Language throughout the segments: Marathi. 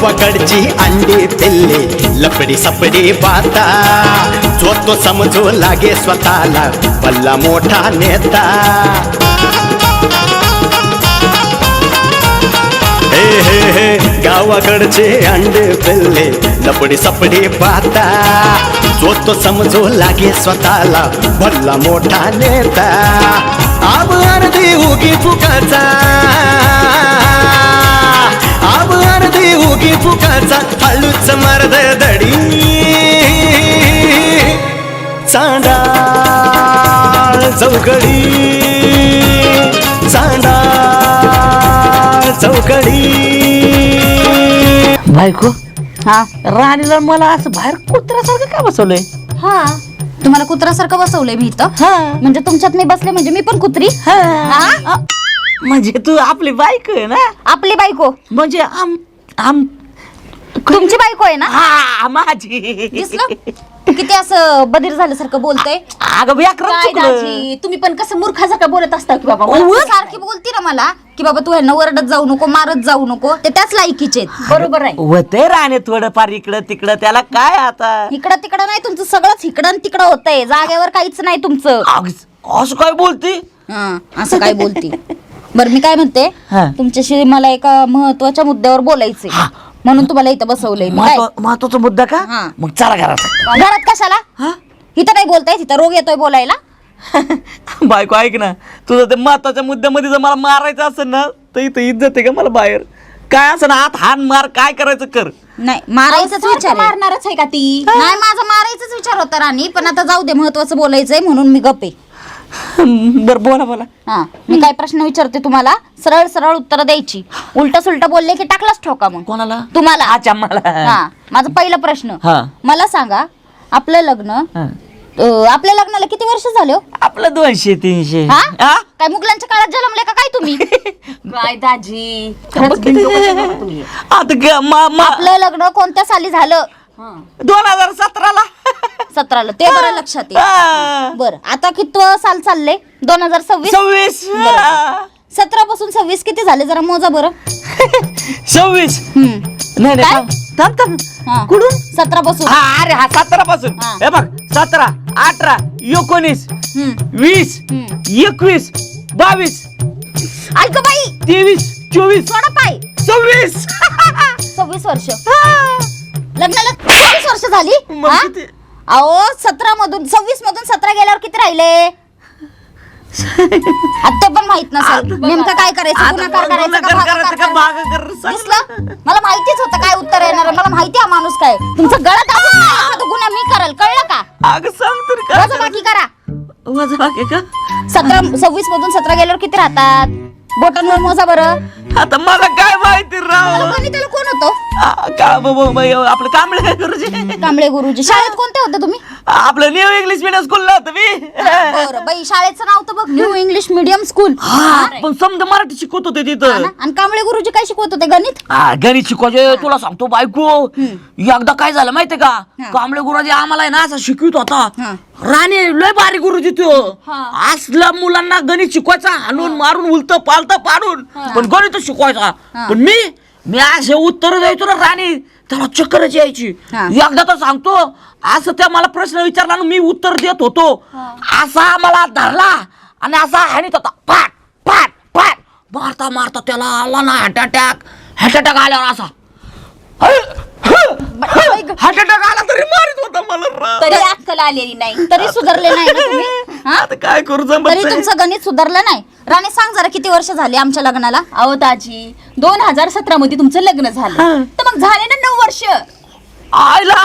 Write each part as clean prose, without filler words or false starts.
गावाकडची अंडी पिल्ले लपडी सपडी बाता जो तो समजू लागे स्वतःला भल्ला मोठा नेता हे हे हे गावाकडचे अंडे पिल्ले लपडी सपडी पाहता जो तो समजू लागे स्वतःला भल्ला मोठा नेता आब अर्धी उगी फुकाचा आब अर्धी उगी फुकाचा हळूच मर्द दडी चांडाळ चौकडी चांडाळ चौकडी बायको हा राणीला मला असं बाहेर कुत्र्यासारखं का बसवलंय? हा तुम्हाला कुत्र्यासारखं बसवलंय मी इथं हा म्हणजे तुमच्यात मी बसले म्हणजे मी पण कुत्री हा? म्हणजे तू आपली बायको आहे ना? आपली बायको म्हणजे आम तुमची बायको आहे ना हा माझी दिसलं किती असं बधीर झाल्यासारखं बोलतय अगं व्याकरण काय चुकलं. दाजी तुम्ही पण कसं मूर्खासारखं बोलत असता की बाबा मला उव्व. सारखी बोलती ना मला की बाबा तू ह्यांना वरडत जाऊ नको मारत जाऊ नको ते त्याच लायकीचे आहेत. बरोबर आहे होते राणे थोडंफार इकडं तिकडं त्याला काय आता इकडं तिकडं नाही तुमचं सगळंच इकडं तिकडं होतंय जागेवर काहीच नाही तुमचं असं काय बोलती? हा, असं काय बोलती बरं मी काय म्हणते हा. तुमच्याशी मला एका महत्वाच्या मुद्द्यावर बोलायचंय म्हणून तुम्हाला इथं बसवलंय मी. काय? महत्वाचा मुद्दा का? हा. मग चला घरात. घरात कशाला हा? इथं नाही बोलताय तिथं रोग येतोय बोलायला बायको ऐक ना तुझं ते महत्वाच्या मुद्द्यामध्ये जर मला मारायचं असेल ना तर इथं इज्जत आहे का मला बाहेर काय असं ना हात हान मार काय करायचं कर. नाही मारायचाच विचार मारणारच आहे का ती नाही माझा मारायचाच विचार होता राणी पण आता जाऊ दे महत्वाचं बोलायचंय म्हणून मी गप्पे बरं बोला बोला. हा मी काय प्रश्न विचारते तुम्हाला सरळ सरळ उत्तर द्यायची उलट सुलट बोलले की टाकलाच ठोका मग कोणाला? तुम्हाला अच्छा मला. हा माझा पहिला प्रश्न हा. मला सांगा आपलं लग्न हा. आपल्या लग्नाला किती वर्ष झाले हो? आपलं 200-300. हा? हा? काय मुघलांच्या काळात जन्मले का काय तुम्ही काय दाजी खरंच भिंडू कशी बोलता तुम्ही. आता आपलं लग्न कोणत्या साली झालं 2017ला 17ला ते बरं लक्षात आहे बर आता किती साल चालले 2026 26 17 पासून 26 किती झाले जरा मोजा बरं 26 नाही काय? थांब थांब हा. कुठून 17 पासून हा अरे हा 17 पासून हा. हे बघ 17 18 19 20 21 22 ऐक बाई 23 24 सोडा पाय 26 26 वर्ष लग्नाला 26 वर्ष झाली मग हा? किती? अहो 17 मधून 26 मधून 17 गेल्यावर किती राहिले आता पण माहित नसेल नेमकं काय करायचं गुन्हाकार करायचं का भागाकार करायचं? दिसलं मला माहितीच होतं काय उत्तर येणार आहे. मला माहिती आहे माणूस काय तुमचं गळत असून नाही एखादा गुन्हा मी करेल कळलं का अगं सांग तरी काय वजाबाकी करा वजाबाकी का 26 मधून 17 गेल्यावर किती राहतात बोटांवर मोजा बरं आता मला काय माहिती राव गणिताला कोण होतो आपलं कांबळे गुरुजी कांबळे गुरुजी शाळेत कोणते होते तुम्ही आपलं न्यू इंग्लिश मीडियम स्कूलला होतं मी बरं बाई शाळेचं नाव तर बघ न्यू इंग्लिश मीडियम स्कूल पण समजा मराठी शिकवत होते तिथं आणि कांबळे गुरुजी काय शिकवत होते गणित गणित शिकवायचे तुला सांगतो बायको एकदा काय झालं माहितीये का कांबळे गुरुजी आम्हाला आहे ना असं शिकवित होता राणे लय भारी गुरुजी तो असल्या मुलांना गणित शिकवायचा हाणून मारून उलत पालत पाडून पण गणित शिकवायचा पण मी असे उत्तर द्यायचो ना राणी त्याला चक्करच यायची एकदा तर सांगतो असं त्या मला प्रश्न विचारला ना मी उत्तर देत होतो असा मला धरला आणि असा हाणीत होता पाट पाट पाट मारता मारता त्याला आला ना हार्ट अटॅक आल्यावर असा हार्ट अटॅक आला तरी मारित होता मला तरी अक्कल आलेली नाही तरी सुधारले नाही ना तुम्ही हा? आता काय करू तरी तुमचं गणित सुधारलं नाही राणे सांग जरा किती वर्ष झाली आमच्या लग्नाला अहो दाजी 2017 मध्ये तुमचं लग्न झालं तर मग झाले ना 9 वर्ष आयला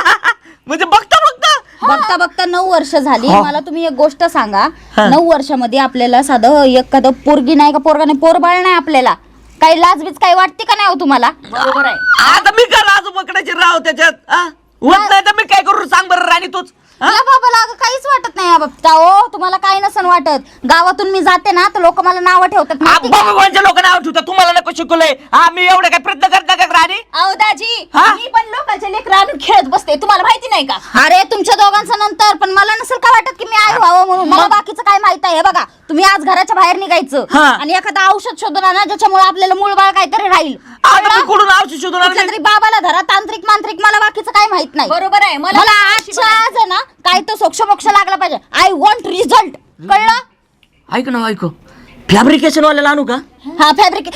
म्हणजे बघता बघता बघता बघता 9 वर्ष झाली मला तुम्ही एक गोष्ट सांगा 9 वर्षामध्ये आपल्याला साधं एखादं पोरगी नाही का पोरगा नाही पोरबाळ नाही आपल्याला काही लाजबीज काही वाटते का नाही हो तुम्हाला बरोबर आहे आता मी का राजू पकडायची राव त्याच्यात होत नाही तर मी काय करू सांग बरं राणी तूच या बाबाला अगं काहीच वाटत नाही या बाबतीत हो तुम्हाला काही नसन वाटत गावातून मी जाते ना तर लोक मला नावं ठेवतात माहिती का? भगवानच्या लोक नाव ठेवतात तुम्हाला नको शिकवलंय मी एवढं काय प्रयत्न करता का राणी अहो दाजी हा? मी पण लोकांच्या लेकरं आणून खेळत बसते तुम्हाला माहिती नाही का अरे तुमच्या दोघांचं नंतर पण मला नसेल का वाटत की मी आई व्हावं म्हणून मला बाकीचं काय माहित आहे हे बघा तुम्ही आज घराच्या बाहेर निघायचं हा. आणि एखादं औषध शोधून आणा ज्याच्यामुळे आपल्याला मूळ बाळ काहीतरी राहील कुठून औषध शोधून आणलं? कुठल्या तरी बाबाला धरा, तांत्रिक मांत्रिक, मला बाकीचं काय माहित नाही. बरोबर आहे. मला आजच्या आज आहे ना काय तो सोक्ष मोक्ष लागला पाहिजे. आय वॉन्ट रिझल्ट, कळलं? ऐक ना ऐक, फॅब्रिकेशन वाल्याला आणू का? हा फॅब्रिक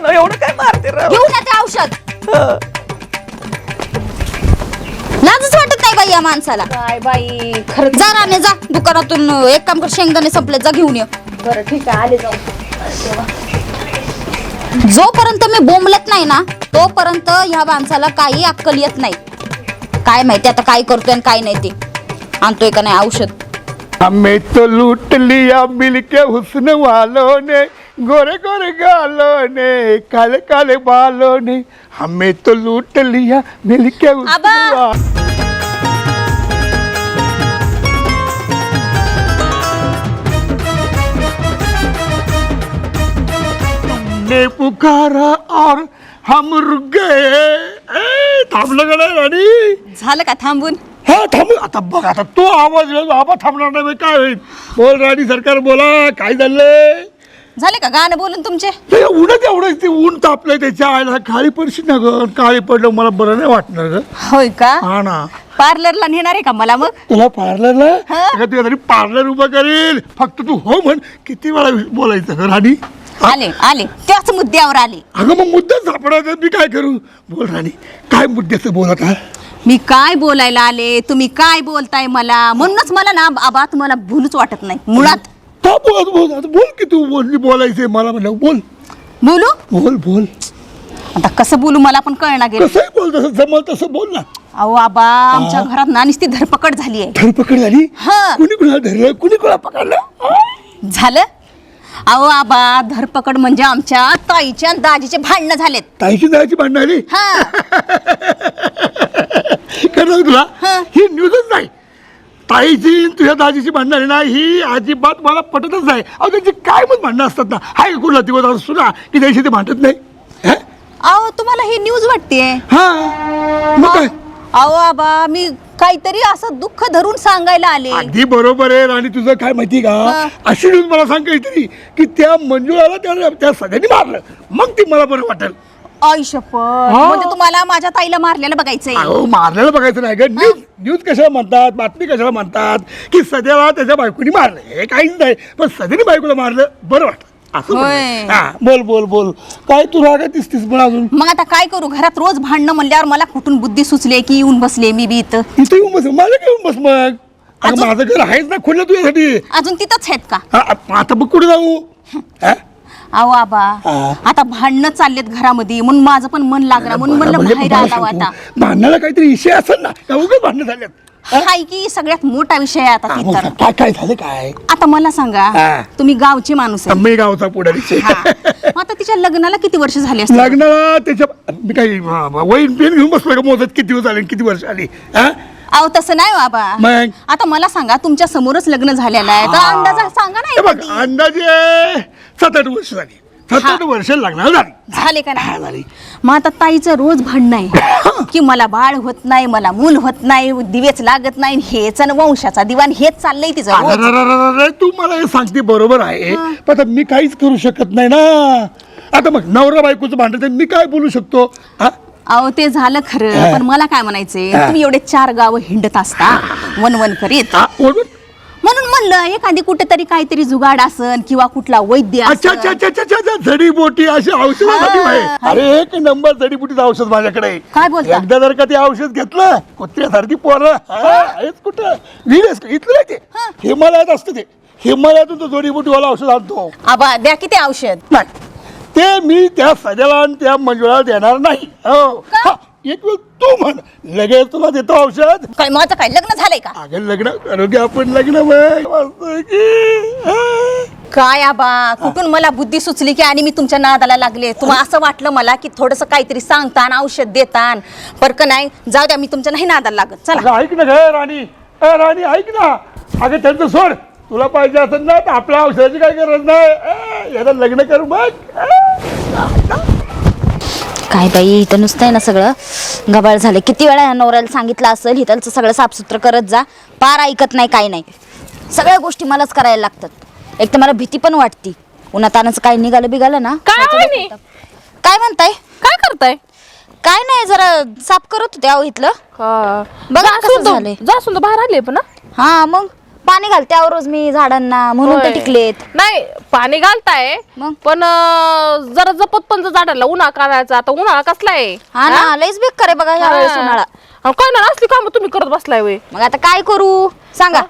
एवढं काय मारते रे? घेऊन येते औषध. लाजच वाटत नाही बाई या माणसाला. काय बाई खरंच. जा राणे जा दुकानातून, एक काम कर, शेंगदाणे संपले, जा घेऊन ये. बरं ठीक आहे, आले जाऊ. जोपर्यंत मी बोंबलत नाही ना तोपर्यंत ह्या माणसाला काही अक्कल येत नाही. काय माहिती आता काय करतोय आणि काय नाही ते आणतोय का नाही औषध. हमें तो लूट लिया मिलके हुस्न वालों ने, गोरे गोरे गालों ने, काले काले बालों ने, हमें तो लूट लिया मिलके हुस्न आबा! वालों ने पुकारा और हम रुक गए. थांबलं का नाही राणी? झालं का थांबून? हा थांब आता. बघ आता तो आवाज दिला, आबा थांबणार नाही, काय होईल? बोल राणी सरकार, बोला काय झालंय? झाले का गाणं बोलून तुमचे? ते उन्हात एवढं ते ऊन तापलंय त्याच्या आईला, काळी पडशी ना ग. काळी पडलं मला बरं नाही वाटणार ग. होय का? हा ना. पार्लरला नेणार आहे का मला मग? तुला पार्लरला हा. तुझ्या तरी पार्लर उभं करेल. फक्त तू हो म्हण. किती वेळा बोलायचं ग राणी? आले आले त्याच मुद्द्यावर आले. अगं मग मुद्दा सापडायचा, मी काय करू? बोल राणी, काय मुद्द्याचं बोलत हा? मी काय बोलायला आले, तुम्ही काय बोलताय मला? म्हणूनच मला ना आबा तुम्हाला भूलच वाटत नाही मुळात. का बोल बोल आता, बोल की तू बोलली, बोलायचंय मला म्हणलं, बोल बोलू? बोल बोल. आता कसं बोलू मला पण कळना गेलं. कसंही बोल, तसं जमल तसं बोल ना. अहो आबा आमच्या घरात ना नुसती धरपकड झाली आहे. धरपकड झाली? हा. कुणी कुणाला धरलं, कुणी कुणाला पकडलं? झालं? अहो आबा धरपकड म्हणजे आमच्या ताईचे आणि दाजीचे भांडणं झालेत. ताईची जायची भांडणं आली? हा. खरं तुला हा. ही न्यूजच नाही. ताईची आणि तुझ्या दाजीची भांडणं आली ना, ही अजिबात मला पटतच नाही. अहो त्यांची काय मग भांडणं असतात ना. हाय कुठला दिवस असतो ना की त्याशी ते भांडत नाही. हा? अहो तुम्हाला ही न्यूज वाटते? हा मग काय? अहो आबा मी काहीतरी असं दुःख धरून सांगायला आले. अगदी बरोबर आहे. आणि तुझं काय माहिती का, हा. अशी न्यूज मला सांग काहीतरी की त्या मंजुळाला त्या सगळ्यांनी मारलं, मग ती मला बरं वाटेल. आई शपथ, म्हणजे तुम्हाला माझ्या ताईला मारलेलं बघायचंय? अहो मारलेलं बघायचं नाही ग. न्यूज कशाला म्हणतात, बातमी कशाला म्हणतात की सध्याला त्याच्या बायकोनी मारलं, हे काहीच नाही. पण सध्याने बायकोला मारलं बरं वाटतं असं होय. म्हणलं. हा बोल बोल बोल. काय तू रागा दिसतीस पण अजून? मग आता काय करू, घरात रोज भांडणं म्हणल्यावर मला कुठून बुद्धी सुचले की येऊन बसले मी बी इथं. इथं येऊन बस, माझं घेऊन बस मग. अगं, अजून? माझं घर आहेच ना खुलं तुझ्यासाठी. अजून तिथंच आहेत का? हा, आता बघ कुठे जाऊ? हा? अहो आबा हा. आता भांडणं चाललेत घरामध्ये म्हणून माझं पण मन लागणार म्हणून म्हणलं म्हणजे बाहेर मला आला सांगतो, आता. भांडणाला काहीतरी विषय असेल ना, का उगाच भांडणं झाल्यात? हाय की सगळ्यात मोठा विषय आहे आता हा, ती मग तर. सांग, काय काय झालं काय? आता मला सांगा, हा. तुम्ही गावचे माणूस आहे. मी गावचा पुढारी. हा. मग आता तिच्या लग्नाला किती वर्ष झाली असतील? लग्नाला त्याच्या मी काही वहीन पेन घेऊन बसलो का मोजत किती दिवस आले किती वर्ष आली? हा? अहो तसं नाही हो आबा. मग? आता मला सांगा तुमच्या समोरच लग्न झालेलं आहे तर अंदाजा सांगा हे बघ, ना. अंदाजे 7-8 वर्ष झाली. 7-8 वर्ष लग्नाला झाली. झाले का हा, नाही? झाली. मग आता ताईचं रोज भांडणं आहे की मला बाळ होत नाही, मला मूल होत नाही, दिवेच लागत नाही, हेच आणि वंशाचा दिवाण हेच चाललंय तिचं रोज. अरे, तू मला हे सांगते बरोबर आहे, पण आता मी काहीच करू शकत नाही ना. आता मग नवरा बायकोचं भांडण आहे, मी काय बोलू शकतो? हा? अहो ते झालं खरं, पण मला काय म्हणायचंय, तुम्ही एवढे 4 गाव हिंडत असता वन करीत, हा, बोल. म्हणून म्हणलं एखादी कुठेतरी काहीतरी जुगाड असन किंवा कुठला वैद्य अच्छा असन. अच्छा अच्छा अच्छा अच्छा, जडीबुटी अशी औषधासाठी आहे. अरे एक नंबर जडीबुटीचं औषध माझ्याकडे आहे. काय बोलता? एकदा जर का ते औषध घेतलं, कुत्र्यासारखी पोरं आहेच कुठं विडेस इथलं नाही ते, हिमालयात असतं ते. हिमालयातून तो जडीबुटीवाला औषध आणतो. आबा द्या किती औषध. नाही ते मी त्या सजाला आणि त्या मंजुळाला देणार नाही. हो हा, एक वेळ तू म्हण, लगेच तुला देतो औषध. काय माझं काय लग्न झालंय का? अगं लग्न करू की आपण, लग्न बघ मस्त की. हा. काय आबा कुठून मला बुद्धी सुचली की आणि मी तुमच्या नादाला लागले. तुम्हाला असं वाटलं मला की थोडस काहीतरी सांगतान औषध देतान, पर का नाही जाऊ द्या, मी तुमच्या नाही नादाला लागत. चला अगं ऐक ना ग राणी, राणी ऐक ना. अगं त्यांचं सोड, तुला पाहिजे असेल ना तर आपल्या औषधाची काही गरज नाही. याला लग्न करू बघ. काय बाई इथं नुसतं आहे ना सगळं गबाळ झालं. किती वेळा या नवऱ्याला सांगितलं असेल हिथलचं सगळं साफसूत्र करत जा, पार ऐकत नाही, काही नाही. सगळ्या गोष्टी मलाच करायला लागतात. एक तर मला भीती पण वाटते उन्हातानाचं काय निघालं बिघालं ना काय त्याचं वहिनी? डोकं ताप. काय म्हणताय? काय करताय? काय नाही जरा साफ करत होते अहो इथलं. बघा कसं झालंय. जासून तर बाहेर आले पण ना. हा मग पाणी घालते अहो रोज मी झाडांना म्हणून तर होय. टिकलेत. नाही पाणी घालताय मग? पण जरा जपत पण झाडाला उन्हाळा काढायचा. आता उन्हाळा कसला आहे? हा ना लयच बेकार आहे बघा ह्या वेळेस उन्हाळा. काय ना असली काम तुम्ही करत बसलाय वे. मग आता काय करू सांगा.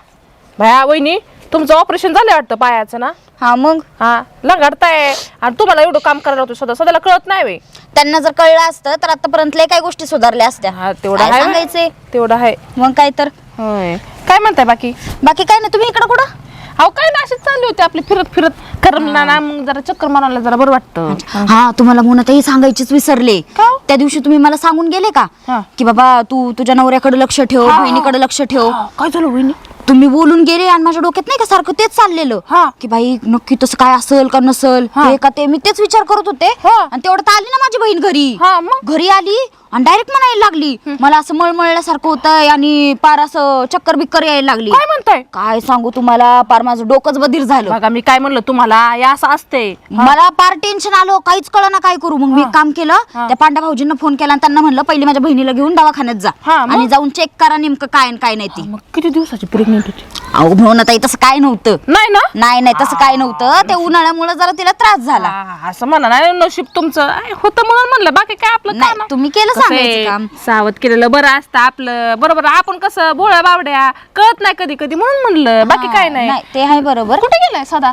भया वहिनी तुमचं ऑपरेशन झालं वाटतं पायाचं ना. हा मग हा लंगाडताय आणि तुम्हाला एवढं काम करायला होतं स्वतःला कळत नाही वे. त्यांना जर कळलं असतं तर आतापर्यंत लय काही गोष्टी सुधारल्या असत्या. हा तेवढं काय आहे सांगायचंय. तेवढं आहे. मग काय तर होय काय म्हणताय बाकी? बाकी काय नाही. तुम्ही इकडं कुठं? अहो काय ना अशीच चालली होती आपली फिरत फिरत करमला ना मग जरा चक्कर मारायला जरा बरं वाटतं. हा तुम्हाला म्हणतही सांगायचीच विसरले. का? त्या दिवशी तुम्ही मला सांगून गेले का हा. की बाबा तू तुझ्या नवऱ्याकडे लक्ष ठेव बहिणीकडे लक्ष ठेव. काय झालं वहिनी? तुम्ही बोलून गेले आणि माझ्या डोक्यात नाही का सारखं तेच चाललेलं हा. की बाई नक्की तसं काय असेल का नसल हे का ते मी तेच विचार करत होते. हा. आणि तेवढं तर आली ना माझी बहीण घरी. हा, मग? घरी आली आणि डायरेक्ट म्हणायला लागली मला असं मळमळल्यासारखं होतंय आणि पार असं चक्कर बिक्कर यायला लागली. काय म्हणताय? काय सांगू तुम्हाला पार माझं डोकंच बधीर झालं. बघा मी काय म्हणलं तुम्हाला या असं असते. मला पार टेन्शन आलं काहीच कळलं ना काय करू. मग मी एक काम केलं त्या पांड्या भाऊजींना फोन केला आणि त्यांना म्हणलं पहिले माझ्या बहिणीला घेऊन दवाखान्यात जा हा, मग? आणि जाऊन चेक करा नेमकं काय आणि काय नाही ती. मग किती दिवसाची प्रेग्नेंट होती? अहो म्हणून ताई तसं काय नव्हतं. नाही ना. नाही तसं काय नव्हतं. ते उन्हाळ्यामुळे जरा तिला त्रास झाला. असं म्हणा नाही नशीब तुमचं होतं म्हणून म्हणलं बाकी काय आपलं नाही, काम. तुम्ही केलं कसं सांगायचं आहे, काम. सावध केलेलं बरं असतं आपलं. बरोबर आपण कसं भोळ्या बावड्या कळत नाही कधी कधी म्हणून म्हणलं बाकी हा, काय नाही. ते आहे बरोबर. कुठे गेलाय सदा?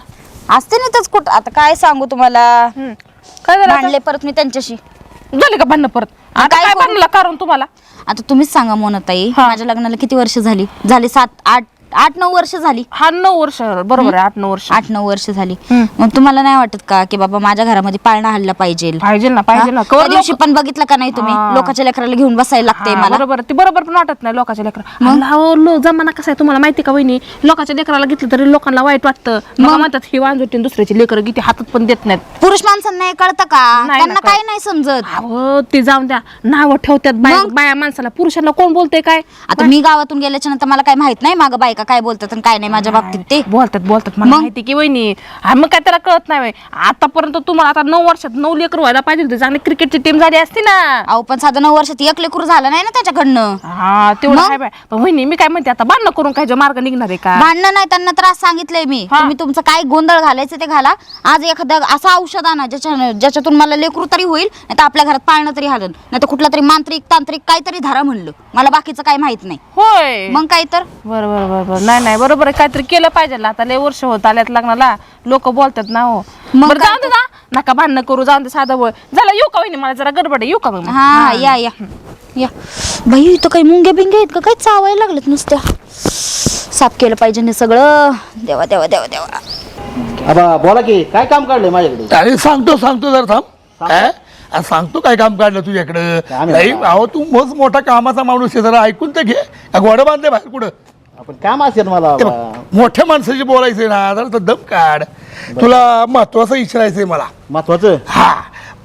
असते ना तेच कुठं आता काय सांगू तुम्हाला. काय झालं आता? भांडले परत मी त्यांच्याशी. झाले का भांडणं परत? आता काय काय करू? भांडलं कारण तुम्हाला? आता तुम्हीच सांगा मोनाताई माझ्या लग्नाला किती वर्ष झाली? झाली 8-9 वर्ष झाली. हा 9 वर्ष बरोबर आहे 8-9 वर्ष 8-9 वर्ष झाली. मग तुम्हाला नाही वाटत का की बाबा माझ्या घरामध्ये पाळणा हल्ला पाहिजे? पाहिजे ना पाहिजे ना. त्या दिवशी पण बघितलं का नाही तुम्ही लोकांच्या लेकराला घेऊन बसायला लागते हा, मला. बरोबर ते बरोबर पण वाटत नाही लोकांच्या लेकरा. जमाना कसा आहे तुम्हाला माहिती का वहिनी? लोकांच्या लेकराला घेतलं तरी लोकांना वाईट वाटतं. मग म्हणतात ही वांजोटी दुसऱ्याची लेकर किती हातात पण देत नाहीत. पुरुष माणसांना नाही कळतं का? नाही त्यांना ना काय नाही समजत. अहो ते जाऊन द्या नाव ठेवतात बाया माणसाला. पुरुषांना कोण बोलते काय? आता मी गावातून गेल्याच्या नंतर मला काय माहित नाही मागं बायका काय बोलतात आणि काय नाही माझ्या बाबतीत ते. बोलतात मला माहिती की वहिनी. हा, मग काय त्याला कळत नाही. आतापर्यंत तुम्हाला आता 9 वर्षात 9 लेकर व्हायला पाहिजे होते. चांगली क्रिकेटची टीम झाली असती ना. अहो पण साधं 9 वर्षात एक लेकरू झालं नाही ना त्याच्याकडनं. हा तेवढं आहे बाय. पण वहिनी मी काय म्हणते आता भांडणं करून काय जो मार्ग निघणार आहे का? भांडणं नाही त्यांना त्रास सांगितलंय मी. तुम्ही तुमचं काय गोंधळ घालायचं ते घाला. आज एखादं असं औषध आणा ज्याच्यातून मला लेकरू तरी होईल नाही तर आपल्या घरात पाळणं तरी हलन नाही तर कुठला तरी मांत्रिक तांत्रिक काहीतरी धरा म्हणलं. मला बाकीचं काय माहित नाही. होय मग काय तर बरोबर नाही बरोबर आहे. काहीतरी केलं पाहिजे. आता लय वर्ष होत आल्यात लग्नाला लोक बोलतात ना. हो मग बरं काय जाऊन दे ना. नका भांडणं करू जाऊन दे साधं बोल. झालं येऊ का वहिनी? मला जरा गडबड आहे. येऊ का मग? हा या बाई इथं काही मुंग्या बिंग्या आहेत का? काही चावायला लागलेत नुसत्या. साफ केलं पाहिजे हे सगळं. देवा देवा देवा देवा. आबा बोला की काय काम काढलंय माझ्याकडे? अरे सांगतो जर थांब काय आज सांगतो काय काम काढलं तुझ्याकडं. काम आहे नाही बाबा. अहो तू मस्त मोठा कामाचा माणूस आहे जरा ऐकून तर घे. घोडं बांधले बाहेर कुठं आपण काम असेल मला ते आबा. बघ, मोठ्या माणसाची बोलायचंय ना जरा तर दम काढ. तुला महत्वाचं विचारायचंय मला. महत्वाचं हा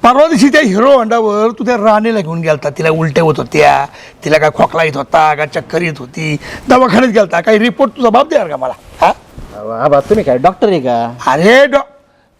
परवा दिवशी त्या हिरो होंडावर तू त्या राणीला घेऊन गेलता. तिला उलट्या होत होत्या. तिला काय खोकला येत होता का चक्कर येत होती. दवाखान्यात गेलता. काही रिपोर्ट तुझा बाप द्याल का मला? हा आबा तुम्ही काय डॉक्टर आहे का? अरे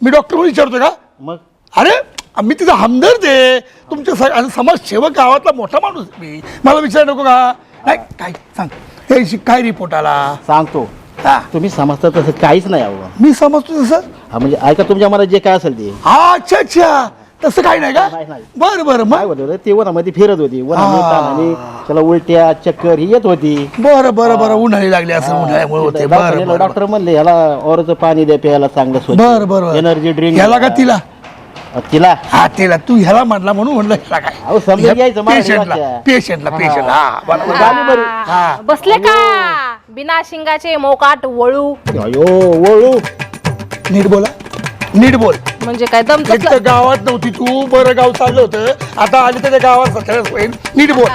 मी डॉक्टर विचारतो का? मग अरे मी तिचा हमदर्द आहे. तुमच्या समाजसेवक गावातला मोठा माणूस आहे मी. मला विचार नको का? नाही काय सांग हे काय रिपोर्ट आला? सांगतो. हा तुम्ही समजता तसं काहीच नाही आबा. मी समजतो तसं. हा म्हणजे ऐका तुमच्या मनात जे काय असेल ते. हा अच्छा तसं काही नाही का? नाही. बरं काय मग होतं ते वनामध्ये फिरत होती. वनामध्ये हा. ताणाने त्याला उलट्या चक्कर ही येत होती. बरं उन्हाळी लागली असं उन्हाळ्यामुळे होते. बरं डॉक्टर म्हणले ह्याला ओरचं पाणी द्या प्यायला चांगलं बरं एनर्जी ड्रिंक ह्याला का तिला? तिला हा तिला तू ह्याला म्हणला म्हणून म्हणलं ह्याला अहो, समजून घ्यायचं मराठी पेशंटला भाषा. पेशंटला हा बरोबर. झाली बरी. हा बसले का बिना शिंगाचे मोकाट वळू? अयो वळू नीट बोल. म्हणजे काय दम एक तर गावात नव्हती तू. बरं गाव चाललं होतं आता आली तर त्या गावात सगळ्याच होईल. नीट बोल.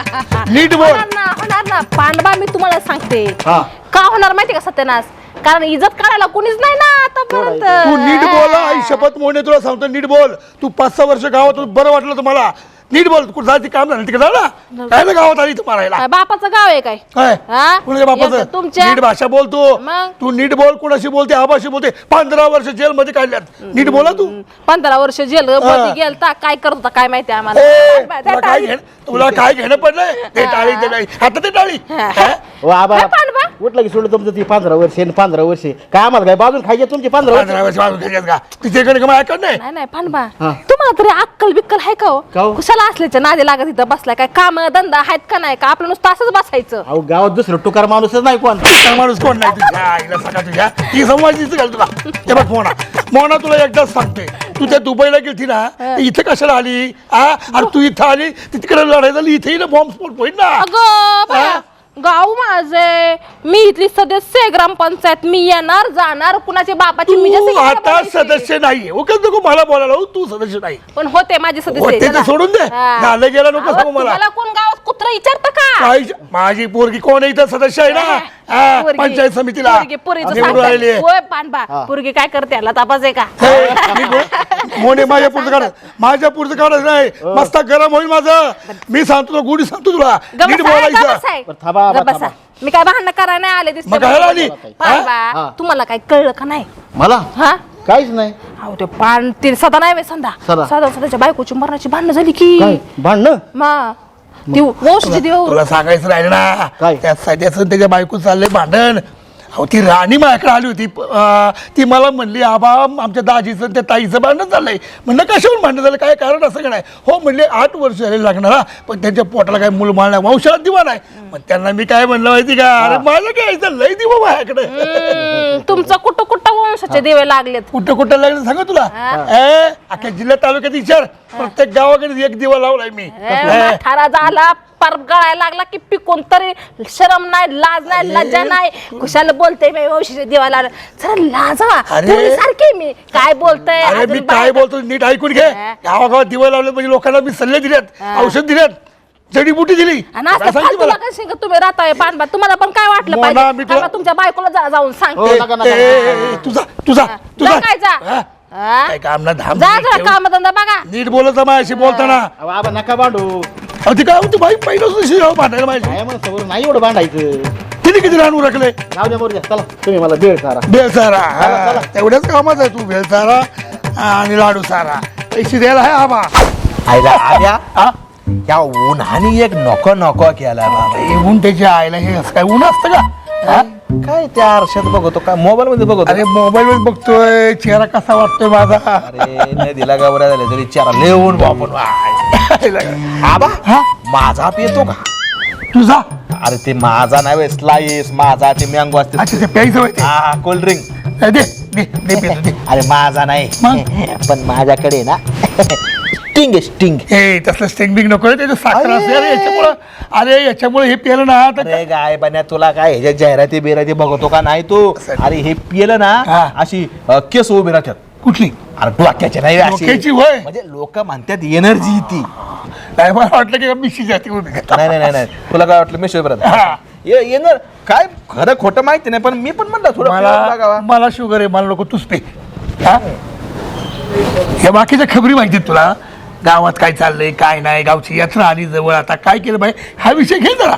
होणार ना पांडवा. मी तुम्हाला सांगते हा का होणार माहिती का सत्यनाश? कारण इज्जत काढायला कोणीच नाही ना आतापर्यंत. तू नीट बोल. आई शपथ मोडणे तुला सांगतो नीट बोल. तू 5-6 वर्ष गावात होती, बरं वाटलं तुम्हाला. नीट बोल, कुठं जायचं काम झालं तिकडे जा ना. काय ना गावात आली इथं मारायला? काय बापाचं गाव आहे काय काय हा? कुणाच्या बापाचं? एक तुमच्या- नीट भाषा बोल तू. मग? तू नीट बोल, कुणाशी बोलते, आबाशी बोलते. 15 वर्ष जेल मध्ये काढल्यात, नीट बोला तू. 15 वर्ष जेल मध्ये गेलता, काय करत होता काय माहिती आम्हाला. ए, त्या तुला काय टाळी- घेणं, तुला काय घेणं पडलंय? ते टाळी ते टाळी, आता ते टाळी. हा? ओ आबा काय पांडवा? उठलं की सोडलं तुमचं ती 15 वर्षे आणि 15 वर्षे काय आम्हाला काय बाजून खायचे तुमची 15 वर्ष 15 वर्ष वाजून घ्यायच्यात का? तिच्याकडे का माझ्याकडे नाही? नाही नाही पांडवा तुम्हाला तरी अक्कल बिक्कल आहे का का हो? हो? कुशाला असल्याच्या नादी लागत इथं बसलाय काय काम धंदा आहेत का नाही का आपलं नुसतं असंच बसायचं. अहो गावात दुसरं टुकार माणूसच नाही कोण त्या माणूस कोण नाही तुझ्या आईला सगळा तुझ्या ही संवाद घाल तुला. हे बघ मोना, मोना तुला एकदाच सांगते, तू त्या दुबईला गेलती ना, तर इथं कशाला आली? अरे तू इथं आली, तिकडे लढाई झाली, इथे बॉम्ब स्फोट होईल ना. अगं बाया, गाव माझे, मी इथली सदस्य आहे ग्रामपंचायत, मी येणार जाणार कुणाच्या बापाची मी तू जसं आता सदस्य नाहीये. ओके नको मला बोलायला हो, तू सदस्य नाही. पण होते माझे सदस्य होते ते चला. सोडून दे. हा. झालं गेलं नको अहो, सांगू मला. तुम्हाला कोण गावात कुत्र विचारतं का? माझी पोरगी कोण आहे इथं सदस्य आहे ना, हा, पोरगी- पंचायत समितीला पोरीचं निवडून सांगताय. राहिली आहे. होय पांडवा, पोरगी काय करते याला तपास आहे का? मोने माझ्या पुढचं काढ, माझ्या पुढचं काढत नाही. मस्त गरम होईल माझं. मी सांगतो तुला, गुढी सांगतो तुला, गप्प नीट बसा, बोलायचं. गप्प बसा. बरं, थांबा, गप्प थांबा. बसा. मी काय भांडण करायला नाही आले दिसते मग काय आली? पांडवा, हा? तुम्हाला काय कळलं का नाही? मला हा काहीच नाही अहो ते पान ते सदा नाही वे संदा सदा. सदाच्या बायकोची मरणाची भांडणं झाली की काय भांडणं मा ती वंशची देव तुला सांगायचं राहिलं ना, काय? त्याचं त्याच्या बायको चाललंय भांडण. अहो ती राणी माझ्याकडे आली होती, ती मला म्हणली आबा आमच्या दाजीचं आणि त्या ताईचं भांडण चाललंय. म्हणलं कशावर भांडण झालं, काय कारण असं का नाही? हो म्हणले 8 वर्ष झाले लागणार, पण त्यांच्या पोटाला काय मूलमाळ नाही, वंशाला दिवा नाही. मग त्यांना मी काय म्हणलं माहिती का, अरे माझं काय यायचं लय दिवा माझ्याकडे. तुमचं कुठं कुठं वंशाचे दिवे लागलेत. कुठं कुठं लागलं सांगा तुला. अख्ख्या जिल्ह्यात तालुक्यात विचार, प्रत्येक गावाकडे एक दिवा लावलाय मी. ठारा झाला पर गळायला लागला की पिकून तरी शरम नाही, लाज नाही, लज्जा नाही. कुशाला बोलते मी वंशाचे दिवा लावला, जरा लाजा. अरे. पोरी सारखी मी काय बोलतय अरे मी काय बोलतो नीट ऐकून घे. गावागावात दिवा लावले म्हणजे लोकांना मी सल्ले दिलेत, औषध दिलेत, जडीबुटी दिली. आणि असं काय सांगते फालतूला मला? काय सांगा तुम्ही राहताय पानबा, तुम्हाला पण काय वाटलं मोना, पाहिजे? मी तुला- थांबा, तुमच्या बायकोला जाऊन हो, सांगते. नका, नका, तुझा तुझा तुझा काय जा? हा? हा? काय काम ना धाम जा नीट जरा ठेव. कामधंदा बघा. नीट बोलत माझ्याशी बोलताना. अहो आबा नका भांडू अहो ती काय म्हणते बाई पहिलं भांडायला माझी. काय म्हणून समोर नाही एवढं भांडायचं तिने किती राहून राखले जाऊ द्या मोरच्या चला तुम्ही मला बेळ सारा बेलसारा. तेवढ्याच कामाच आहे तू, बेलसारा आणि लाडू सारा. पैसे द्यायला आहे आबा. आईला आल्या हा? या उन्हाने एक नको नको केला बाबा. येऊन त्याच्या आईला हे असं काय ऊन असतं का? हा? काय त्या आरशात बघतो काय मोबाईल मध्ये बघतो अरे मोबाईल वर बघतोय, चेहरा कसा वाटतोय माझा. अरे नदीला गावऱ्या झाल्या तरी चारा लेऊन बापून आबा हा? माझा पितो का? तुझा अरे ते माझा नाही स्लाईस माझा ते मँगो असते अच्छा ते प्यायचं होय ते. हा कोल्ड ड्रिंक दे दे दे पितो दे. अरे माझा नाही मग? पण माझ्याकडे ना स्टिंग आहे स्टिंग. हे तसलं स्टेंग नको त्याचं साखर असते. अरे याच्यामुळे हे पेलं ना तर अरे गाय बन्या तुला काय ह्याच्या जाहिराती बिराती बघतो का नाही तू? अरे हे पिलं ना हा. अशी केस उभी राहतात. कुठली अरे डोक्याची नाही अशी. डोक्याची होय? म्हणजे लोक म्हणतात एनर्जी ती. नाही मला वाटलं की मिशी जाती म्हणून. नाही नाही नाही नाही तुला काय वाटलं मी शिवरात हा. येणार काय खरं खोटं माहिती नाही पण मी पण म्हणलं थोडं पिऊन बघावा. मला शुगर आहे, मला नको तूच पे. हा? या बाकीच्या खबरी माहिती तुला, गावात काय चाललंय काय नाही, गावची यात्रा आली जवळ, आता काय केलं पाहिजे हा विषय घे जरा.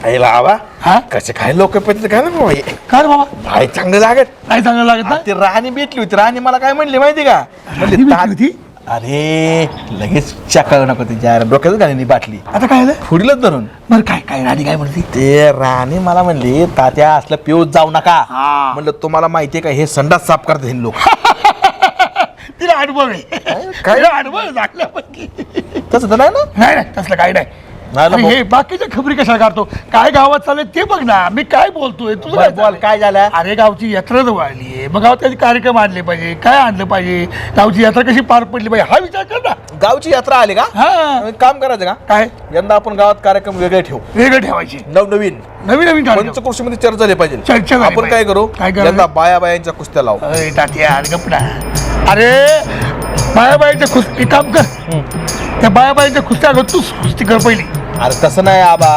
काय लावा हा? कसे काय लोक पण काय ना बाबा हे. काय रे बाबा भाई चांगलं लागत नाही चांगलं लागत ना? ती राणी भेटली होती राणी मला काय म्हणली माहिती का राणी म्हणली भेटली ता- होती? अरे लगेच चकाळ नको तिच्या डोक्यातच घालून बाटली आता काय झालं फुडीलच धरून. बरं काय काय राणी काय म्हणते? ते राणी मला म्हणली तात्या असलं पिऊत जाऊ नका. हा. म्हणलं तुम्हाला माहितीये का हे संडास साफ करतात हे लोक. तिला अनुभव आहे, काय अनुभव आहे लागल्यापैकी. तसं तर नाही ना. नाही नाही तसलं काही नाही. नाही ना अरे भाऊ. हे बाकीच्या खबरी कशा काढतो, काय गावात चाललंय ते बघ ना. मी काय बोलतोय तुझं बरं, बोल चाललंय? काय झालं. अरे गावची यात्रा जवळ आली आहे, मग गावात काही कार्यक्रम आणले पाहिजे, काय आणलं पाहिजे, गावची यात्रा कशी पार पडली पाहिजे हा विचार कर ना. गावची यात्रा आली का हा एक काम करायचं का काय यंदा आपण गावात कार्यक्रम वेगळे ठेवू. वेगळं ठेवायची, नवनवीन नवीन नवीन कार्यक्रम. पंचकृषीमध्ये चर्चा झाली पाहिजे. चर्चा झाली आपण काय पाहिजे. करू काय करायचं? यंदा बाया बायांच्या कुस्त्या लावू. अरे तात्या अरे गपडा. अरे बायाबाईच्या कुस्ती काम कर, त्या बायाबाईच्या कुस्त्या अगं तूच कुस्ती कर पहिली. अरे तसं नाही आबा,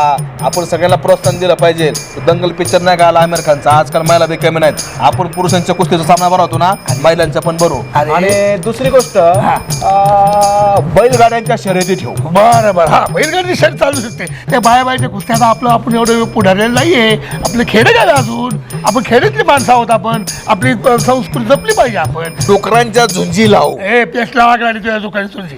आपण सगळ्यांना प्रोत्साहन दिलं पाहिजे. तो दंगल पिक्चर नाही का आला आमिर खानचा, आजकाल महिला बी कमी नाहीत. आपण पुरुषांच्या कुस्तीचा सामना भरवतो ना, महिलांचा पण भरू. आणि दुसरी गोष्ट, बैलगाड्यांच्या शर्यती ठेवू. बरं बरं, हा बैलगाडी शर्यत चालू शकते. त्या बाया कुस्त्याचा आपलं आपण एवढं पुढारलेलं नाहीये. आपलं खेडे काय अजून, आपण खेड्यातली माणसं आहोत. आपण आपली संस्कृती जपली पाहिजे. आपण डुकरांच्या झुंजी लावू. पेस्ट लावा गाडी तुझ्या दुकानी तुझी.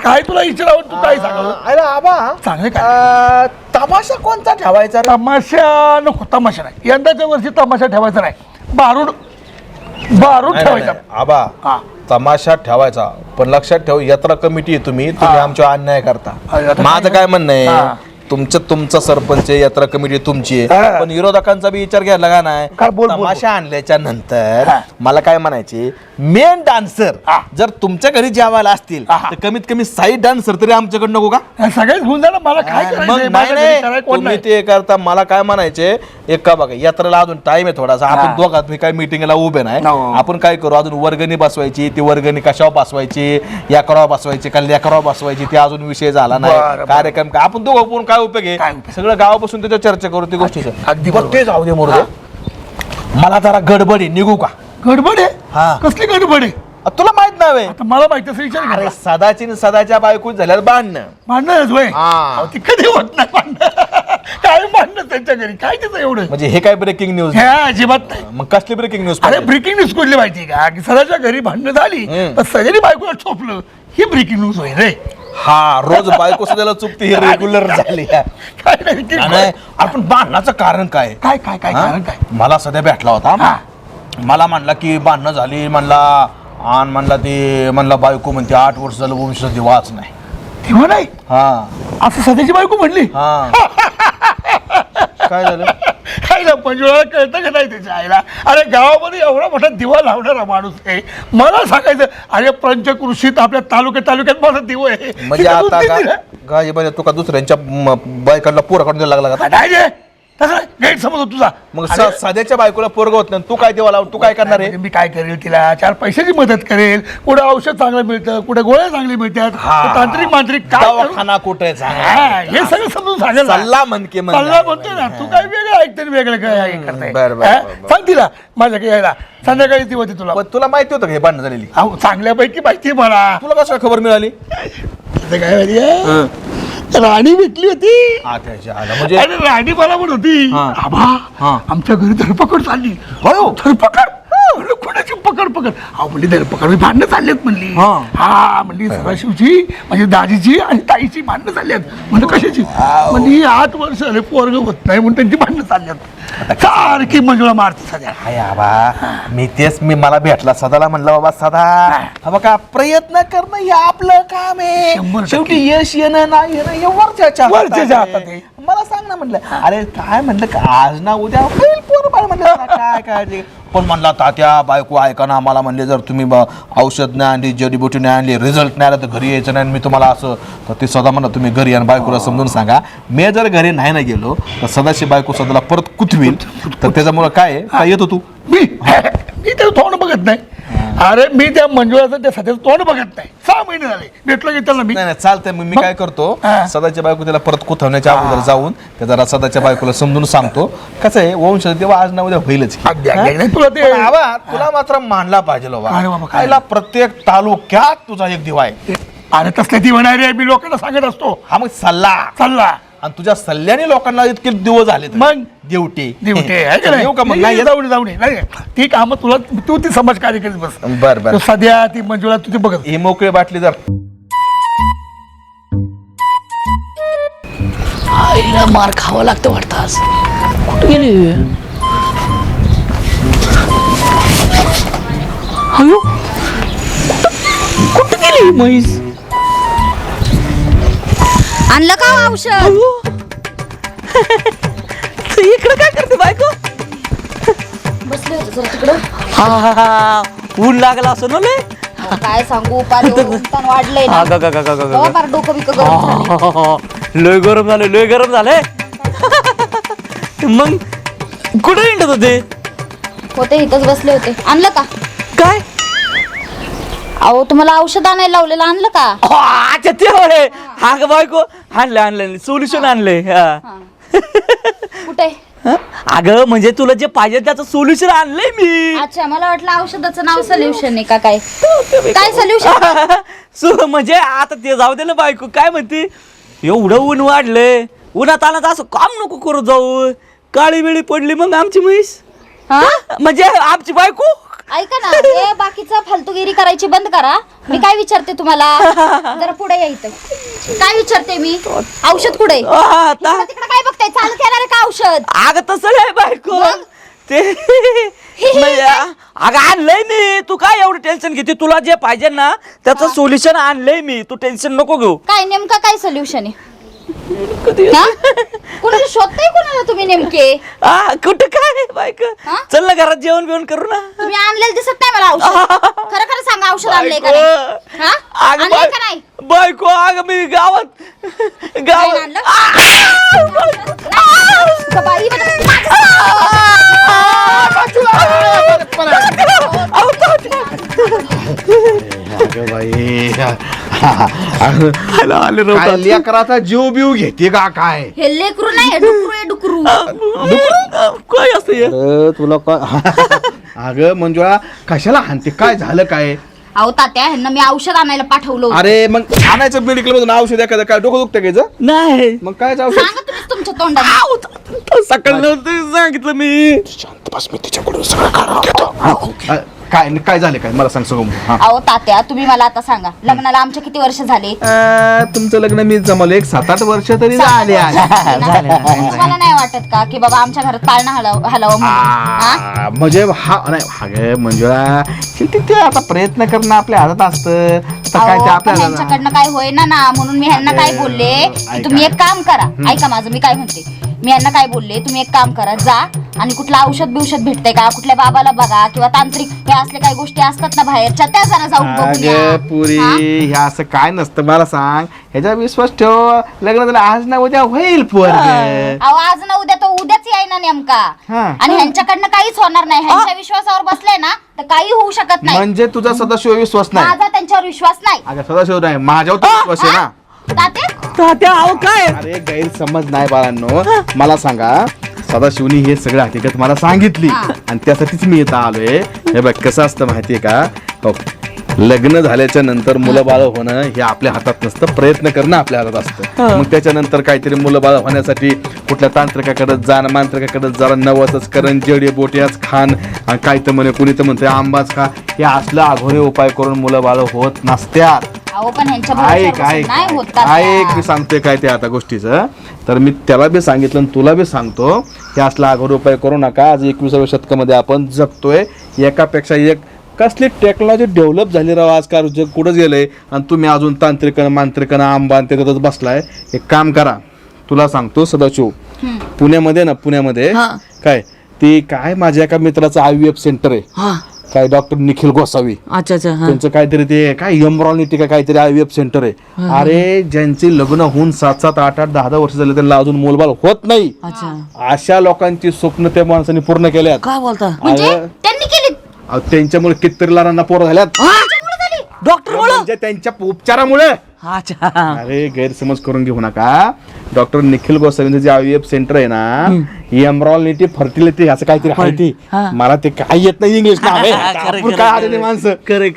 काय तुला विचारावं, तू काय सांगावं? अरे आबा, चांगले काय तमाशा कोणता ठेवायचा रे? तमाशा नको, तमाशा नाही. यंदाच्या वर्षी तमाशा ठेवायचा नाही. बारूड ठेवायचा. आबा, हा. तमाशा ठेवायचा, पण लक्षात ठेव, यात्रा कमिटी आहे तुम्ही आमच्यावर अन्याय करता. आता माझं काय म्हणणं हा. आहे, तुमचा सरपंच आहे, यात्रा कमिटी तुमची आहे, हा. पण विरोधकांचा बी विचार घ्यायला का नाही? काय बोल, बोल, तमाशा आणल्याच्या नंतर हा. मला काय म्हणायचे, मेन डान्सर हा. जर तुमच्या घरी जेवायला असतील हा. तर कमीत कमी साईड डान्सर तरी आमच्याकडे नको का? सगळेच घेऊन जा ना. मला काय मग करायचंय? नाही माझ्या घरी नाही, करायला कोण तुम्ही नाही. ते करता. मला काय म्हणायचे, एक का बघा, यात्रेला अजून टाइम आहे थोडासा. आपण दोघात काय मीटिंगला उभे नाही. No. आपण काय करू, अजून वर्गणी बसवायची. ती वर्गणी कशावर बसवायची, या करावं बसवायची का लेकरावर बसवायची, ते अजून विषय झाला बरं, नाही. बरं. कार्यक्रम काय आपण दोघं बोलून काय उपयोग काय आहे? उपयोग? सगळं गावापासून त्याच्या चर्चा करू ती गोष्टीचं. अगदी बरं, ते जाऊ दे मोरू. मला जरा गडबड आहे, निघू का? गडबड हा. आहे. कसली गडबड आहे? तुला माहित नाही आता मला माहिती असं विचार अरे करा. सदाची न सदाच्या बायको झाल्यावर बांधणं. भांडणच होय. हा. अहो, ती कधी होत नाही भांडणं. काय भांडणं त्यांच्या घरी, काय त्याचं एवढं? म्हणजे हे काय ब्रेकिंग न्यूज? ह्या अजिबात नाही. मग कसली ब्रेकिंग न्यूज? अरे ब्रेकिंग न्यूज कुठली माहिती का, की सदाच्या घरी भांडणं झाली तर सगळी बायकोला चोपलं. ही ब्रेकिंग न्यूज होय रे. हा, रोज बायको सध्याला चुकते, ही रेग्युलर झाली. काय नाही नाही, आपण भांडणाचं कारण काय? काय काय काय हा? कारण काय? मला सध्या भेटला होता. हा. मला म्हणला की भांडणं झाली, म्हणला ती म्हणला बायको म्हणते 8 वर्ष झालं वंशाचा दिवाच नाही. तेव्हा नाही हा असं सध्याची बायको म्हणली. हा. काय झालं? काय ना पंजोळाला कळतं का नाही त्याच्या आईला? अरे गावामध्ये एवढा मोठा दिवा लावणारा माणूस आहे. मला सांगायचं, अरे पंचकृषीत आपल्या तालुक्यात माझा दिवा आहे. म्हणजे तिथं आता दोन-तीन दिवस. काय म्हणजे तू का दुसऱ्यांच्या बायकांना पोरं काढून द्यायला लागला का? नाही रे, तसं गैरसमज होतो तुझा. मग अरे, सध्याच्या बायकोला पोरग होत नाही, तू काय देवा लावून तू काय करणार आहे? मी काय करेल, तिला 4 पैशाची मदत करेल. कुठं औषध चांगलं मिळतं, कुठे गोळ्या चांगली मिळतात, तांत्रिक मांत्रिक काय करू? दवाखाना कुठे हा, हे सगळं समजून सांगेल ना. सल्ला म्हणके सल्ला म्हणतो ना. तू काय वेगळं ऐकते आणि वेगळं काय करताय? बरं, बरं, हा? बरं, बरं. सांग तिला माझ्या काही यायला संध्याकाळी ती होती तुला. पण तुला माहिती होतं का हे भांडणं झालेली? अहो, चांगल्यापैकी माहिती आहे मला. तुला कसं खबर मिळाली? आता काय माहितीये, राणी भेटली होती. म्हणजे अरे राणी मला म्हणत होती, हा. आबा हा. आमच्या घरी धरपकड चालली. हो. धरपकड? म्हणलं, कोणाची पकड? अहो म्हणली धरपकड, भांडणं चाललेत म्हणली. हा. हा म्हणली, सदाशिवची म्हणजे दाजीची आणि ताईची भांडणं चालल्यात. म्हणजे कशाची? म्हणजे 8 वर्ष झाले पोरग होत नाही म्हणून त्यांची भांडणं चालल्यात. सारखी मंजुळा मारते सध्या. हाय आबा, मी मला भेटला सदाला म्हणलं, बाबा सदा हा बघा, प्रयत्न करणं हे आपलं काम आहे. 100% शेवटी यश येणं नाही येणं हे वरच्याच्या वरच्याच्या हातात हातात आहे. आहे. मला सांग ना म्हणलं, अरे काय म्हणलं का आज ना उद्या होईल पोर बाळ म्हणलं, काय काय ते. पण म्हणला तात्या बायको ऐका ना, मला म्हणले जर तुम्ही औषध नाही आणली, जडीबुटी नाही आणली, रिझल्ट नाही आला तर घरी यायचं नाही. मी तुम्हाला असं तर ते सदा म्हणलं तुम्ही घरी आणि बायकोला समजून सांगा. मी जर घरी नाही ना गेलो तर सदाची बायको सदाला परत कुथवील. तर त्याच्यामुळं काय आहे, काय येतो तू? मी त्याचं तोंड बघत नाही. अरे मी त्या मंजुळाचं त्या सध्याचं तोंड बघत नाही. 6 महिने झाले भेटलो की त्याला मी. नाही चालतंय. मी काय करतो, हा. सदाच्या बायको त्याला परत कुथवण्याच्या अगोदर जाऊन त्या जरा सदाच्या बायकोला समजून सांगतो. कसं आहे, वंश तेव्हा आज ना उद्या होईलच की. अगदी अगदी. नाही, तुला ते पण आबा, तुला मात्र मानला पाहिजे अरे बाबा, बाबा. काय? खायला प्रत्येक तालुक्यात तुझा एक दिवा आहे. अरे तसल्या ती होणार आहे. मी लोकांना सांगत असतो हा मग सल्ला, चालला. आणि तुझ्या सल्ल्याने लोकांना इतके दिवस झाले. मग देवटे आहे का येऊ का मग? नाही नाही? जाऊ दे. नाही ती कामं तुला, तू ती समाजकार्य करीत बस. बर बर. तो सध्या ती मंजुळा तुझी बघत. ही मोकळी बाटली जर आईला मार खावा लागतं वाटतं आज. कुठे गेली? अयो, कुठे गेली म्हैस? आणलं का हो औषध? अयो, इकडे काय करते बायको? बसले होते जरा तिकडं. हा, ऊन लागला असं ना लय. काय सांगू, पार एवढं ऊन वाढलंय ना. तेव्हा पार डोकं बिकं गरम झालंय. लय गरम झालंय. मग कुठे हिंडत होते? होते इथंच बसले होते. आणलं का? काय अहो तुम्हाला औषध आणायला लावलेलं आणलं का? अच्छा ते होय. हा ग बायको, आणलं सोल्युशन आणलंय. कुठे? अगं म्हणजे तुला जे पाहिजे त्याचं सोल्युशन आणलंय मी. अच्छा, मला वाटलं औषधाचं नाव सोल्युशन आहे का काय? काय सोल्युशन? म्हणजे आता ते जाऊ दे ना बायको, काय म्हणते, एवढं ऊन वाढलंय, उन्हात आला तर असं काम नको करू जाऊ, काळी वेळी पडली मग आमची म्हैस. म्हणजे आमची बायको. ऐका ना, हे बाकीचं फालतूगिरी करायची बंद करा. मी काय विचारते तुम्हाला, जरा पुढे या इथं. काय विचारते मी, औषध कुठे? तिकडे काय बघताय, चालत येणार आहे का औषध? अगं तसं नाही बायको, ते अगं आणलंय मी. तू काय एवढं टेन्शन घेते, तुला जे पाहिजे ना त्याचं सोल्युशन आणलंय मी, तू टेन्शन नको घेऊ. काय नेमका काय सोल्युशन आहे? कुणाला शोधताय, कुणाला तुम्ही नेमके? कुठं काय बायको, चल ना घरात जेवण बिवण करू ना. तुम्ही आणलेलं दिसत नाही मला औषध. खरं खरं सांगा, औषध आणलंय का नाही? आणलंय का नाही? बायको अगं मी गावात नाही आणलं? का बाई, काय लेकराचा जीव बिव घेते का काय? हे लेकरू नाही, डुकरू आहे, डुकरू. काय असं तुला अगं मंजुळा कशाला हानते, काय झालं काय? अहो तात्या, ह्यांना मी औषध आणायला पाठवलं होतं. अरे मग आणायचं मेडिकल मधून औषध एखादं, काय डोकं दुखतं घ्यायचं नाही. मग काय औषध? सांगा तुम्हीच तुमच्या तोंडाने. सकाळी सांगितलं मी. शांत बस, मी तिच्याकडून सगळं काढून घेतो. काय काय झालं, काय मला सांग सगळं. अहो तात्या, तुम्ही मला आता सांगा, लग्नाला आमच्या किती वर्ष झाले? तुमचं लग्न मी जमलं 7-8 वर्ष तरी झाले. तुम्हाला नाही वाटत का की बाबा आमच्या घरात पाळणा हलावं म्हणून? म्हणजे हा नाही अगं मंजुळा, ते आता प्रयत्न करणं आपल्या हातात असतं. आता काय ते आपल्याला त्यांच्याकडनं काय होईना ना, म्हणून मी ह्यांना काय बोलले की तुम्ही एक काम करा. ऐका माझं, मी काय म्हणते, मी यांना काय बोलले, तुम्ही एक काम करा, जा आणि कुठलं औषध बिवषध भेटतंय का, कुठल्या बाबाला बघा, किंवा तांत्रिक हे असले काही गोष्टी असतात ना बाहेरच्या, त्या जरा जाऊन बघूया. पुरी हे असं काय नसतं, मला सांग, ह्याचा विश्वास ठेव. लग्न झालं आज ना उद्या होईल पोर. अहो आज ना उद्या तो उद्याच येईना नेमका, आणि ह्यांच्याकडनं काहीच होणार नाही. ह्यांच्या विश्वासावर बसले ना तर काही होऊ शकत नाही. म्हणजे तुझा सदाशिव विश्वास नाही? माझा त्यांच्यावर विश्वास नाही. अगं सदाशिव नाही, माझ्यावर तर विश्वास आहे ना. तात्या अहो काय, अरे गैरसमज नाही बाळांनो, मला सांगा, सदाशिवनी हे सगळं हकीकत मला सांगितली आणि त्यासाठीच मी इथं आलोय. हे बघ कसं असतं माहितीये का, हो, लग्न झाल्याच्या नंतर मुलं बाळ होणं हे आपल्या हातात नसतं, प्रयत्न करणं आपल्या हातात असतं. मग त्याच्यानंतर काहीतरी मुलं बाळ होण्यासाठी कुठल्या तांत्रिकाकडे जाणं, मांत्रिकाकडे जरा नवसच करण, जडी बोट्याच खान, आणि काय तर म्हणे, कुणी तर म्हणते आंबाच खा, हे असलं अघोरे उपाय करून मुलं बाळ होत नसत्यात. अहो पण ह्यांच्या ऐक भरोश्यावर ऐक बसून नाही होत ऐक, तात्या. मी सांगतोय काय ते आता गोष्टीचं, तर मी त्याला बी सांगितलं आणि तुला बी सांगतो, हे असला अघोर उपाय करू नका. आज 21व्या शतकामध्ये आपण जगतोय, एकापेक्षा एक कसली टेक्नॉलॉजी डेव्हलप झाली राव, आजकाल जग कुठं गेलंय आणि तुम्ही अजून तांत्रिकन मांत्रिकन आंबा त्याच्यातच बसलाय. एक काम करा, तुला सांगतो सदाशिव, पुण्यामध्ये ना, पुण्यामध्ये काय ती काय माझ्या एका मित्राचं IVF सेंटर आहे, काय डॉक्टर निखिल गोसावी. अच्छा अच्छा. त्यांचं काहीतरी ते काय एम्ब्रॉनिटी का काहीतरी IVF सेंटर आहे. अरे ज्यांची लग्न होऊन 7-7, 8-8, 10-10 वर्ष झाले, त्यांना अजून मूलबाळ होत नाही. अशा लोकांची स्वप्न त्या माणसाने पूर्ण केल्यात. काय बोलता? म्हणजे त्यांनी केली? त्यांच्यामुळे कितीतरी लहानांना पोरं झाल्यात, डॉक्टर म्हणजे त्यांच्या उपचारामुळे. अच्छा. अरे गैरसमज करून घेऊ नका. डॉक्टर निखिल गोसावींचं जे IVF सेंटर आहे ना, एम्ब्रॉनिटी फर्टिलिटी असं काहीतरी आहे ती, मला ते काय येत नाही इंग्लिश नाव आहे, आपण काय आलेले माणसं. तर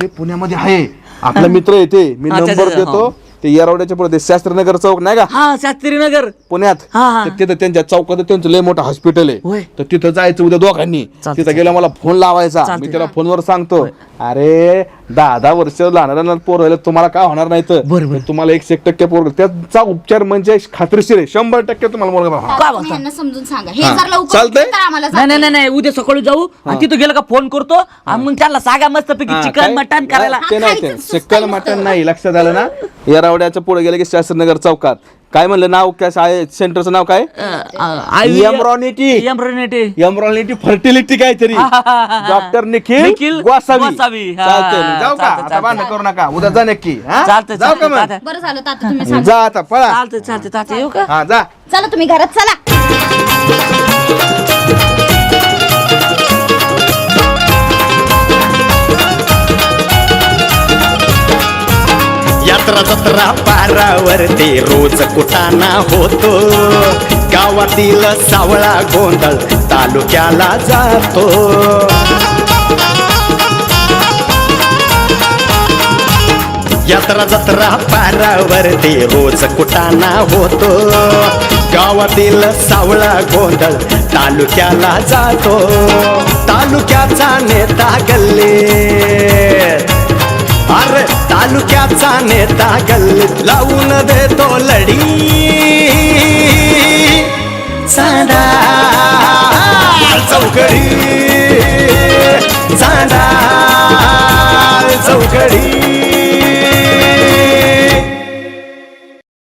ते पुण्यामध्ये आहे, आपला मित्र येते, मी नंबर देतो. ते येरवड्याच्या पुढे शास्त्रीनगर चौक नाही का, हा शास्त्रीनगर पुण्यात, तर तिथं त्यांच्या चौकात त्यांचं लय मोठं हॉस्पिटल आहे. तर तिथं जायचं उद्या दोघांनी. तिथं गेला मला फोन लावायचा, मी त्याला फोनवर सांगतो, अरे 10-10 वर्ष लहान पोर झाले, तुम्हाला काय होणार नाही, तर तुम्हाला 100% पोर, त्याचा उपचार म्हणजे खात्रीशीर आहे, 100% तुम्हाला मुलगा. तुम्ही यांना समजून सांगा, हे जर लवकर चालतंय? तर आम्हाला नाही नाही नाही नाही, उद्या सकाळी जाऊ आणि तिथं गेलं का फोन करतो आणि मग त्याला सागा मस्त पैकी चिकन मटन करायला. ते नाही, ते चिकन मटन नाही, लक्षात आलं ना. येरवड्याच्या पुढे गेले की शास्त्रीनगर चौकात, काय म्हणलं नाव, काय सेंटरचं नाव काय, एम्ब्रॉनिटी फर्टिलिटी काहीतरी, डॉक्टर निखिल गोसावी. चालतंय, जाऊ का आता, भांडण करू नका, उद्या जा नक्की. चालतंय जाऊ का मग? बरं झालं तात्या तुम्ही सांगा. जा आता, पळा. चालतंय चालतंय तात्या, येऊ का? हा जा. चला तुम्ही घरात चला. यात्रा जत्रा पारावरती रोज कुटाणा होतो गावातील सावळा गोंधळ तालुक्याला जातो यात्रा जत्रा पारावरती रोज कुटाणा होतो गावातील सावळा गोंधळ तालुक्याला जातो तालुक्याचा नेता गल्लीत अरे तालुक्याचा नेता गल्लीत लावून देतो लढी चांदा चौकडी चांदा चौकडी